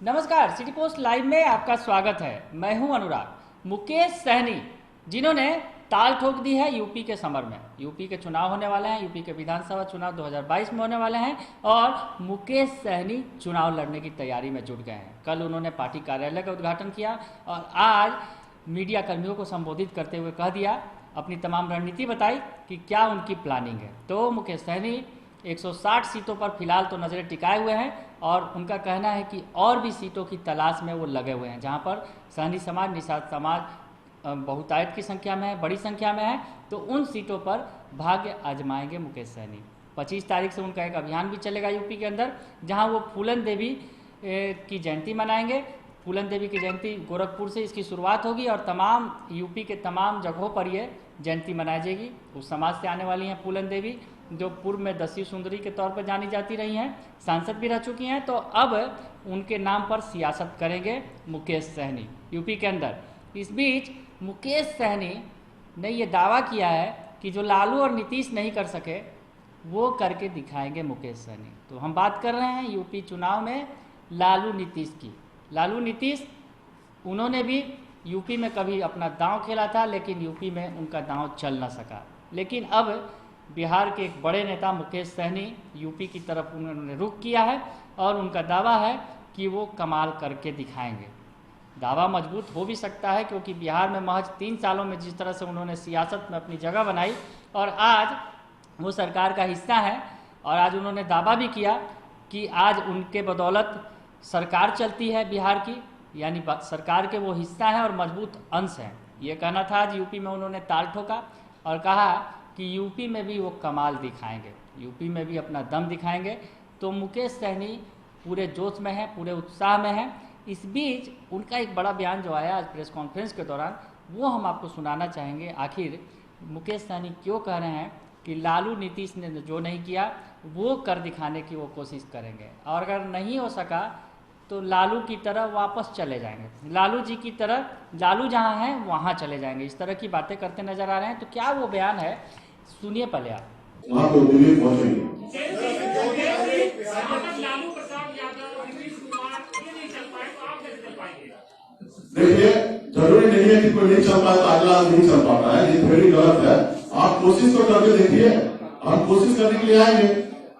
नमस्कार, city post live में आपका स्वागत है। मैं हूं अनुराग। मुकेश सहनी जिन्होंने ताल ठोक दी है यूपी के समर में। यूपी के चुनाव होने वाले हैं, यूपी के विधानसभा चुनाव 2022 में होने वाले हैं और मुकेश सहनी चुनाव लड़ने की तैयारी में जुट गए हैं। कल उन्होंने पार्टी कार्यालय का उद्घाटन किया और आज मीडिया कर्मियों को संबोधित करते हुए कह दिया, अपनी तमाम रणनीति बताई कि क्या उनकी प्लानिंग है। तो मुकेश सहनी 160 सीटों पर फिलहाल तो नज़रें टिकाए हुए हैं और उनका कहना है कि और भी सीटों की तलाश में वो लगे हुए हैं, जहां पर सहनी समाज, निषाद समाज बहुतायत की संख्या में है, बड़ी संख्या में है। तो उन सीटों पर भाग्य आजमाएंगे मुकेश सहनी। 25 तारीख से उनका एक अभियान भी चलेगा यूपी के अंदर, जहां वो फूलन देवी की जयंती मनाएंगे। फूलन देवी की जयंती गोरखपुर से इसकी शुरुआत होगी और तमाम यूपी के तमाम जगहों पर ये जयंती मनाई जाएगी। उस समाज से आने वाली हैं फूलन देवी, जो पूर्व में दस्यु सुंदरी के तौर पर जानी जाती रही हैं, सांसद भी रह चुकी हैं। तो अब उनके नाम पर सियासत करेंगे मुकेश सहनी यूपी के अंदर। इस बीच मुकेश सहनी ने ये दावा किया है कि जो लालू और नीतीश नहीं कर सके वो करके दिखाएंगे मुकेश सहनी। तो हम बात कर रहे हैं यूपी चुनाव में लालू नीतीश की। लालू नीतीश उन्होंने भी यूपी में कभी अपना दांव खेला था, लेकिन यूपी में उनका दांव चल ना सका। लेकिन अब बिहार के एक बड़े नेता मुकेश सहनी यूपी की तरफ उन्होंने रुख किया है और उनका दावा है कि वो कमाल करके दिखाएंगे। दावा मजबूत हो भी सकता है, क्योंकि बिहार में महज 3 सालों में जिस तरह से उन्होंने सियासत में अपनी जगह बनाई और आज वो सरकार का हिस्सा है, और आज उन्होंने दावा भी किया कि आज उनके बदौलत सरकार चलती है बिहार की, यानी सरकार के वो हिस्सा हैं और मजबूत अंश हैं। ये कहना था आज यूपी में उन्होंने ताल ठोका और कहा कि यूपी में भी वो कमाल दिखाएंगे, यूपी में भी अपना दम दिखाएंगे। तो मुकेश सहनी पूरे जोश में है, पूरे उत्साह में है। इस बीच उनका एक बड़ा बयान जो आया आज प्रेस कॉन्फ्रेंस के दौरान, वो हम आपको सुनाना चाहेंगे। आखिर मुकेश सहनी क्यों कह रहे हैं कि लालू नीतीश ने जो नहीं किया वो कर दिखाने की वो कोशिश करेंगे, और अगर नहीं हो सका तो लालू की तरह वापस चले जाएंगे, लालू जी की तरह, लालू जहां हैं वहां चले जाएंगे। इस तरह की बातें करते नजर आ रहे हैं। तो क्या वो बयान है, सुनिए पहले आप। वहां पे दिल्ली पहुंचेंगे। देखिए, जरूरी नहीं है कि कोई नहीं चल पाए तो अगला नहीं चल पाता है, ये थोड़ी गलत है। आप कोशिश तो करके देखिए, हम कोशिश करने के लिए आएंगे।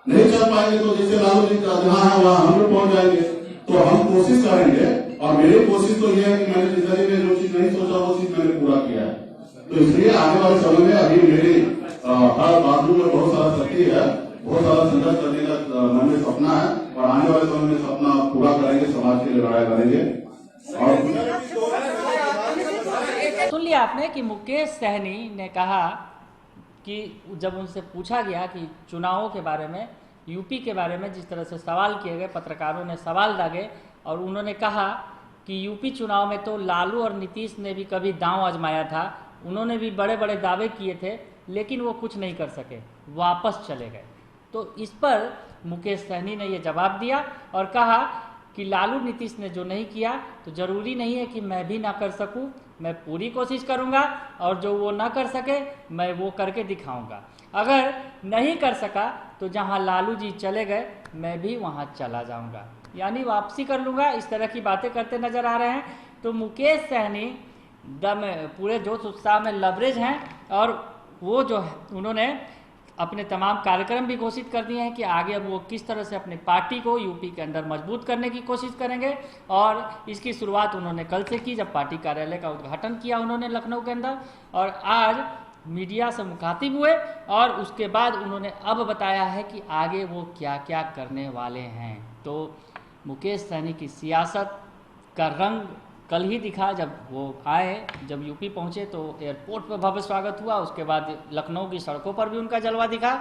नहीं चल पाएंगे तो जैसे लालू जी जहाँ है वहाँ हम लोग पहुंच जाएंगे। तो हम कोशिश करेंगे, और मेरी कोशिश तो यह है कि मैंने जिंदगी में जो चीज नहीं सोचा वो चीज मैंने पूरा किया है। तो इसलिए आने वाले समय में अभी मेरी हर बाजू में बहुत सारा शक्ति है, बहुत सारा संघर्ष करने का मन में सपना है, और आने वाले समय में सपना पूरा करेंगे, समाज के लिए लड़ाई करेंगे। और सुन लिया आपने कि मुकेश सहनी ने कहा कि जब उनसे पूछा गया कि चुनावों के बारे में, यूपी के बारे में जिस तरह से सवाल किए गए, पत्रकारों ने सवाल दागे और उन्होंने कहा कि यूपी चुनाव में तो लालू और नीतीश ने भी कभी दांव आजमाया था, उन्होंने भी बड़े बड़े दावे किए थे, लेकिन वो कुछ नहीं कर सके, वापस चले गए। तो इस पर मुकेश सहनी ने ये जवाब दिया और कहा कि लालू नीतीश ने जो नहीं किया तो जरूरी नहीं है कि मैं भी ना कर सकूं, मैं पूरी कोशिश करूंगा, और जो वो ना कर सके मैं वो करके दिखाऊंगा। अगर नहीं कर सका तो जहां लालू जी चले गए मैं भी वहां चला जाऊंगा, यानी वापसी कर लूंगा। इस तरह की बातें करते नजर आ रहे हैं। तो मुकेश सहनी दम पूरे जोश उत्साह में लवरेज हैं और वो जो है उन्होंने अपने तमाम कार्यक्रम भी घोषित कर दिए हैं कि आगे अब वो किस तरह से अपनी पार्टी को यूपी के अंदर मजबूत करने की कोशिश करेंगे। और इसकी शुरुआत उन्होंने कल से की, जब पार्टी कार्यालय का उद्घाटन किया उन्होंने लखनऊ के अंदर, और आज मीडिया से मुखातिब हुए और उसके बाद उन्होंने अब बताया है कि आगे वो क्या क्या करने वाले हैं। तो मुकेश सहनी की सियासत का रंग कल ही दिखा, जब वो आए, जब यूपी पहुंचे तो एयरपोर्ट पर भव्य स्वागत हुआ, उसके बाद लखनऊ की सड़कों पर भी उनका जलवा दिखा।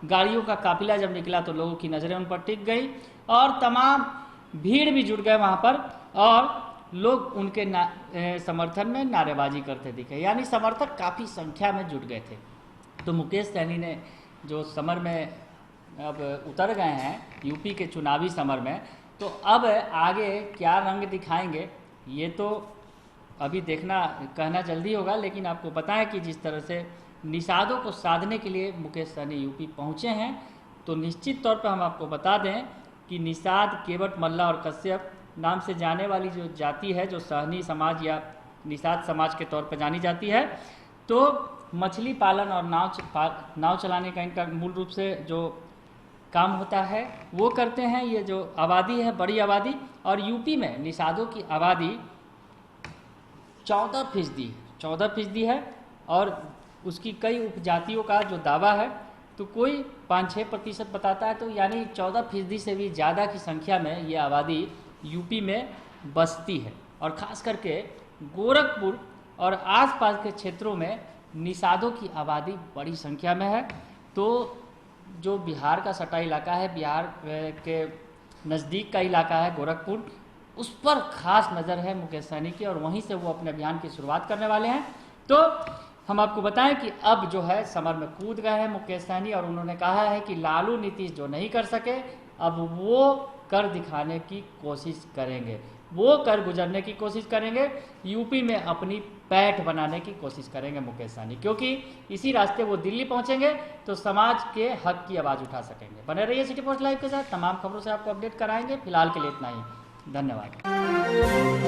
गाड़ियों का काफिला जब निकला तो लोगों की नज़रें उन पर टिक गई और तमाम भीड़ भी जुट गए वहाँ पर, और लोग उनके समर्थन में नारेबाजी करते दिखे, यानी समर्थक काफ़ी संख्या में जुट गए थे। तो मुकेश सहनी ने जो समर में अब उतर गए हैं, यूपी के चुनावी समर में, तो अब आगे क्या रंग दिखाएंगे ये तो अभी देखना, कहना जल्दी होगा। लेकिन आपको पता है कि जिस तरह से निषादों को साधने के लिए मुकेश सहनी यूपी पहुँचे हैं, तो निश्चित तौर पर हम आपको बता दें कि निषाद, केवट, मल्ला और कश्यप नाम से जाने वाली जो जाति है, जो सहनी समाज या निषाद समाज के तौर पर जानी जाती है, तो मछली पालन और नाव चलाने का इनका मूल रूप से जो काम होता है वो करते हैं। ये जो आबादी है, बड़ी आबादी, और यूपी में निषादों की आबादी 14% है, और उसकी कई उपजातियों का जो दावा है तो कोई 5-6% बताता है, तो यानी 14% से भी ज़्यादा की संख्या में ये आबादी यूपी में बसती है। और ख़ास करके गोरखपुर और आसपास के क्षेत्रों में निषादों की आबादी बड़ी संख्या में है। तो जो बिहार का सटा इलाका है, बिहार के नज़दीक का इलाका है गोरखपुर, उस पर खास नज़र है मुकेश सहनी की, और वहीं से वो अपने अभियान की शुरुआत करने वाले हैं। तो हम आपको बताएं कि अब जो है समर में कूद गए हैं मुकेश सहनी, और उन्होंने कहा है कि लालू नीतीश जो नहीं कर सके अब वो कर दिखाने की कोशिश करेंगे, वो कर गुजरने की कोशिश करेंगे, यूपी में अपनी पैठ बनाने की कोशिश करेंगे मुकेश सहनी, क्योंकि इसी रास्ते वो दिल्ली पहुंचेंगे तो समाज के हक की आवाज़ उठा सकेंगे। बने रहिए सिटी पोस्ट लाइव के साथ, तमाम खबरों से आपको अपडेट कराएंगे। फिलहाल के लिए इतना ही, धन्यवाद।